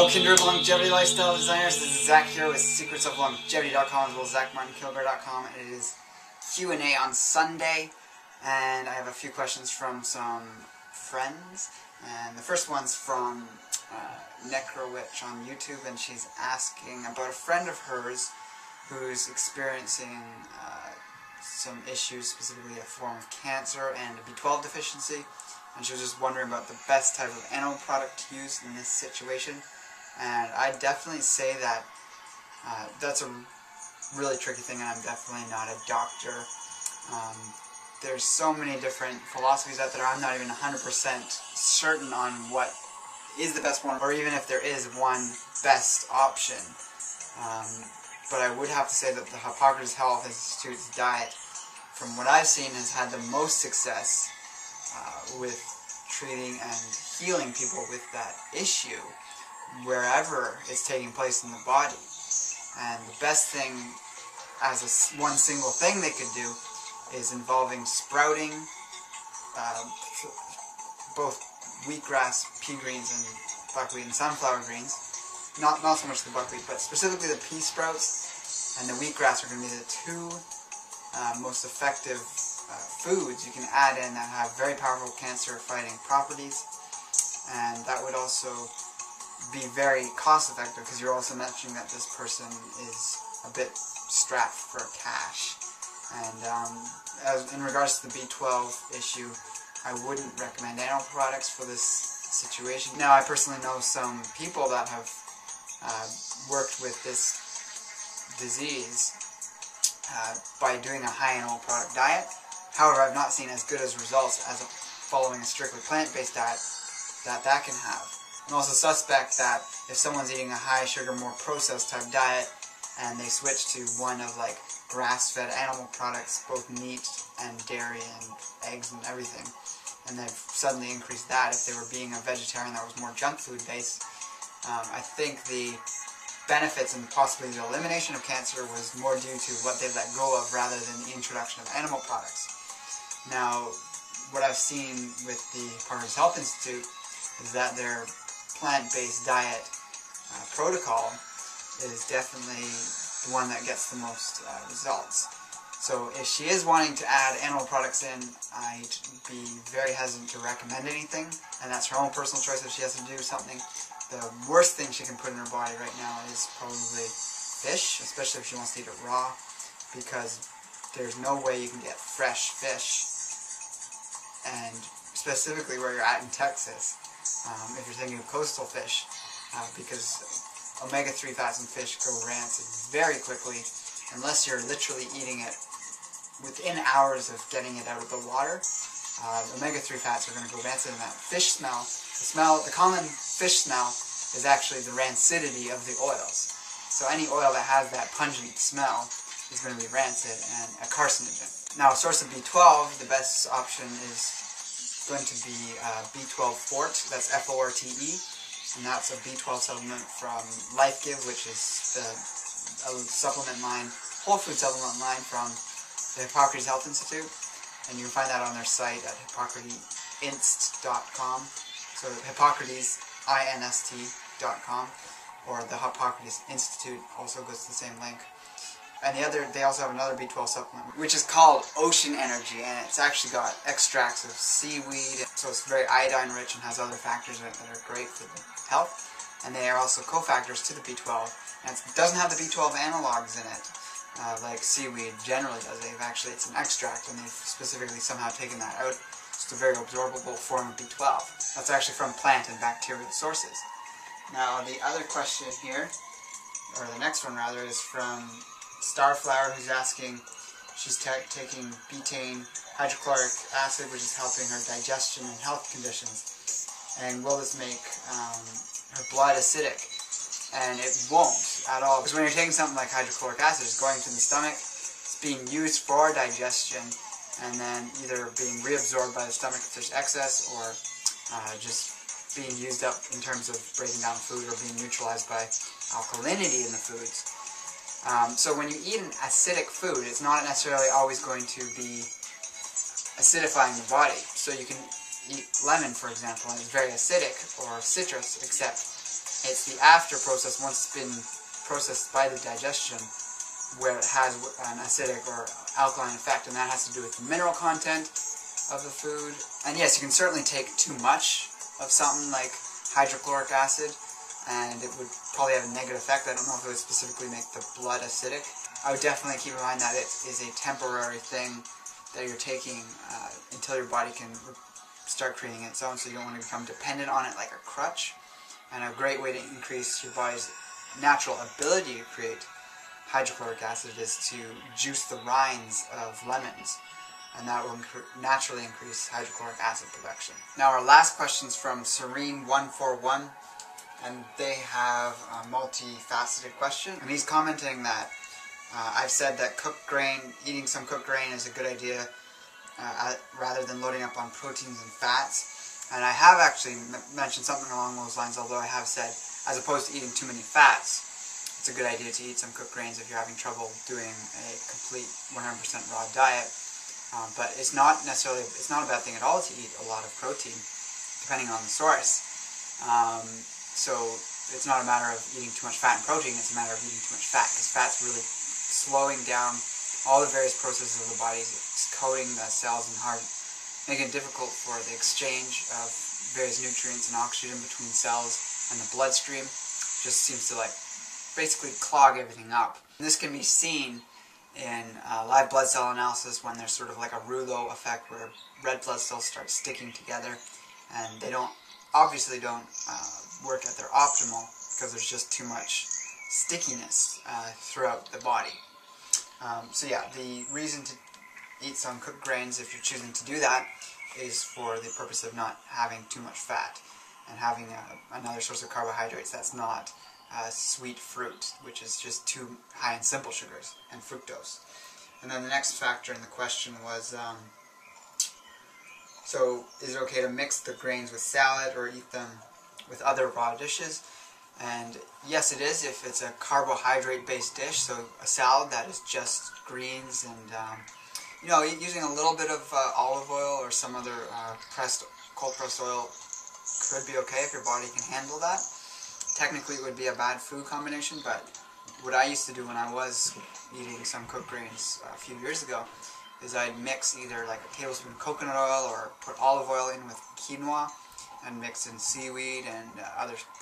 Hello, Kindred Longevity Lifestyle Designers. This is Zach here with secretsoflongevity.com as well as martin-kilgour.com. It is Q&A on Sunday, and I have a few questions from some friends. And the first one's from Necrowitch on YouTube, and she's asking about a friend of hers who's experiencing some issues, specifically a form of cancer and a B12 deficiency. And she was just wondering about the best type of animal product to use in this situation. And I definitely say that that's a really tricky thing, and I'm definitely not a doctor. There's so many different philosophies out there. I'm not even 100% certain on what is the best one, or even if there is one best option. But I would have to say that the Hippocrates Health Institute's diet, from what I've seen, has had the most success with treating and healing people with that issue wherever it's taking place in the body. And the best thing, as one single thing they could do, is involving sprouting both wheatgrass, pea greens, and buckwheat and sunflower greens. Not so much the buckwheat, but specifically the pea sprouts and the wheatgrass are going to be the two most effective foods you can add in that have very powerful cancer-fighting properties, and that would also be very cost-effective because you're also mentioning that this person is a bit strapped for cash. And as in regards to the B12 issue, I wouldn't recommend animal products for this situation. Now, I personally know some people that have worked with this disease by doing a high animal product diet. However, I've not seen as good as results as following a strictly plant-based diet that can have. I'm also suspect that if someone's eating a high sugar, more processed type diet, and they switch to one of like grass-fed animal products, both meat and dairy and eggs and everything, and they've suddenly increased that if they were being a vegetarian that was more junk food based, I think the benefits and possibly the elimination of cancer was more due to what they let go of rather than the introduction of animal products. Now, what I've seen with the Hippocrates Health Institute is that their plant-based diet protocol is definitely the one that gets the most results. So if she is wanting to add animal products in, I'd be very hesitant to recommend anything, and that's her own personal choice if she has to do something. The worst thing she can put in her body right now is probably fish, especially if she wants to eat it raw, because there's no way you can get fresh fish, and specifically where you're at in Texas, if you're thinking of coastal fish, because omega-3 fats in fish go rancid very quickly unless you're literally eating it within hours of getting it out of the water. Omega-3 fats are going to go rancid, and that fish smell, the common fish smell is actually the rancidity of the oils. So any oil that has that pungent smell is going to be rancid and a carcinogen. Now, a source of B12, the best option is going to be B12 Fort, that's F-O-R-T-E, and that's a B12 supplement from LifeGive, which is the supplement line, whole food supplement line from the Hippocrates Health Institute, and you can find that on their site at hippocratesinst.com, so Hippocrates, INST.com, or the Hippocrates Institute also goes to the same link. And they also have another B12 supplement, which is called Ocean Energy, and it's actually got extracts of seaweed, so it's very iodine rich and has other factors in it that are great for the health. And they are also cofactors to the B12, and it doesn't have the B12 analogs in it, like seaweed generally does. It's an extract, and they've specifically somehow taken that out. It's a very absorbable form of B12. That's actually from plant and bacterial sources. Now, the other question here, or the next one rather, is from Starflower, who's asking, she's taking betaine hydrochloric acid, which is helping her digestion and health conditions, and will this make her blood acidic? And it won't at all, because when you're taking something like hydrochloric acid, it's going to the stomach, it's being used for digestion, and then either being reabsorbed by the stomach if there's excess, or just being used up in terms of breaking down food, or being neutralized by alkalinity in the foods. So when you eat an acidic food, it's not necessarily always going to be acidifying the body. So you can eat lemon, for example, and it's very acidic, or citrus, except It's the after process, once it's been processed by the digestion, where it has an acidic or alkaline effect, and that has to do with the mineral content of the food. And yes, you can certainly take too much of something like hydrochloric acid, and it would probably have a negative effect. I don't know if it would specifically make the blood acidic. I would definitely keep in mind that it is a temporary thing that you're taking until your body can start creating its own, so you don't want to become dependent on it like a crutch. And a great way to increase your body's natural ability to create hydrochloric acid is to juice the rinds of lemons, and that will naturally increase hydrochloric acid production. Now our last question is from Serene141, and they have a multifaceted question. And he's commenting that I've said that eating some cooked grain is a good idea rather than loading up on proteins and fats. And I have actually mentioned something along those lines, although I have said, as opposed to eating too many fats, it's a good idea to eat some cooked grains if you're having trouble doing a complete 100% raw diet. But it's not a bad thing at all to eat a lot of protein, depending on the source. So it's not a matter of eating too much fat and protein, it's a matter of eating too much fat, because fat's really slowing down all the various processes of the body. It's coating the cells and heart, making it difficult for the exchange of various nutrients and oxygen between cells and the bloodstream. Just seems to basically clog everything up. And this can be seen in live blood cell analysis when there's sort of like a rouleau effect where red blood cells start sticking together, and they obviously don't work at their optimal because there's just too much stickiness throughout the body. So yeah, the reason to eat some cooked grains, if you're choosing to do that, is for the purpose of not having too much fat and having another source of carbohydrates that's not sweet fruit, which is just too high in simple sugars and fructose. And then the next factor in the question was, so is it okay to mix the grains with salad or eat them with other raw dishes? And yes, it is if it's a carbohydrate-based dish, so a salad that is just greens and using a little bit of olive oil or some other cold-pressed oil could be okay if your body can handle that. Technically it would be a bad food combination, but what I used to do when I was eating some cooked grains a few years ago is I'd mix either like a tablespoon of coconut oil or put olive oil in with quinoa and mix in seaweed and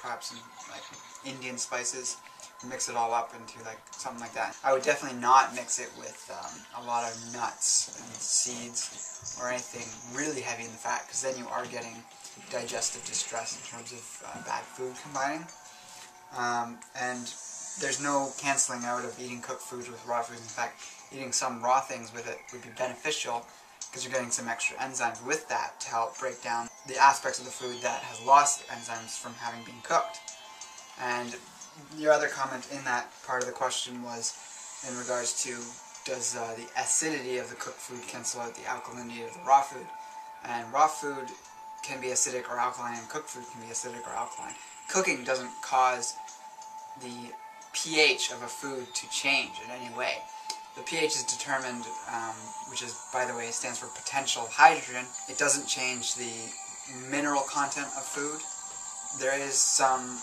perhaps some like Indian spices, mix it all up into something like that. I would definitely not mix it with a lot of nuts and seeds or anything really heavy in the fat, because then you are getting digestive distress in terms of bad food combining. And there's no cancelling out of eating cooked foods with raw foods. In fact, eating some raw things with it would be beneficial, because you're getting some extra enzymes with that to help break down the aspects of the food that has lost enzymes from having been cooked. And your other comment in that part of the question was in regards to, does the acidity of the cooked food cancel out the alkalinity of the raw food? And raw food can be acidic or alkaline, and cooked food can be acidic or alkaline. Cooking doesn't cause the pH of a food to change in any way. The pH is determined, which is, by the way, stands for potential hydrogen. It doesn't change the mineral content of food. There is some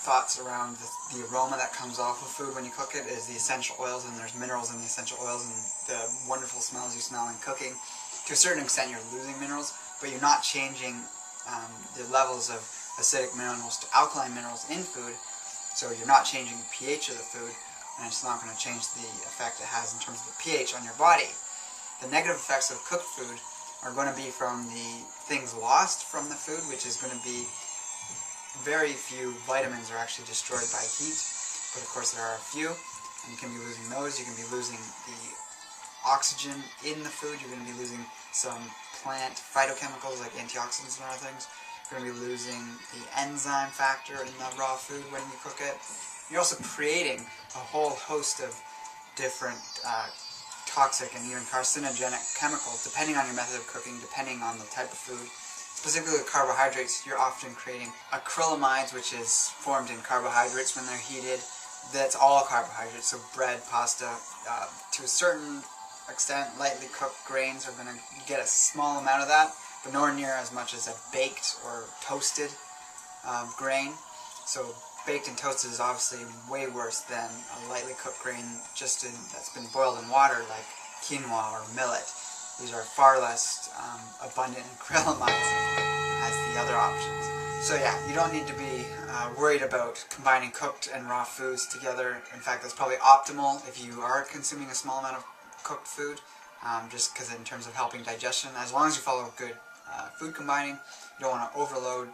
thoughts around the aroma that comes off of food when you cook it is the essential oils, and there's minerals in the essential oils, and the wonderful smells you smell in cooking. To a certain extent you're losing minerals, but you're not changing the levels of acidic minerals to alkaline minerals in food, so you're not changing the pH of the food, and it's not going to change the effect it has in terms of the pH on your body. The negative effects of cooked food are going to be from the things lost from the food, which is going to be very few vitamins are actually destroyed by heat, but of course there are a few, and you can be losing those. You can be losing the oxygen in the food. You're going to be losing some plant phytochemicals like antioxidants and other things. You're going to be losing the enzyme factor in the raw food when you cook it. You're also creating a whole host of different toxic and even carcinogenic chemicals depending on your method of cooking, depending on the type of food. Specifically with carbohydrates, you're often creating acrylamides, which is formed in carbohydrates when they're heated. That's all carbohydrates, so bread, pasta, to a certain extent, lightly cooked grains are going to get a small amount of that, but nowhere near as much as a baked or toasted grain. So baked and toasted is obviously way worse than a lightly cooked grain that's been boiled in water like quinoa or millet. These are far less abundant in acrylamides as the other options. So yeah, you don't need to be worried about combining cooked and raw foods together. In fact, that's probably optimal if you are consuming a small amount of cooked food, just because in terms of helping digestion, as long as you follow good food combining, you don't want to overload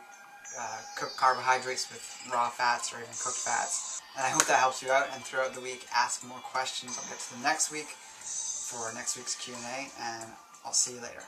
cooked carbohydrates with raw fats or even cooked fats. And I hope that helps you out, and throughout the week ask more questions. I'll get to them next week for next week's Q&A, and I'll see you later.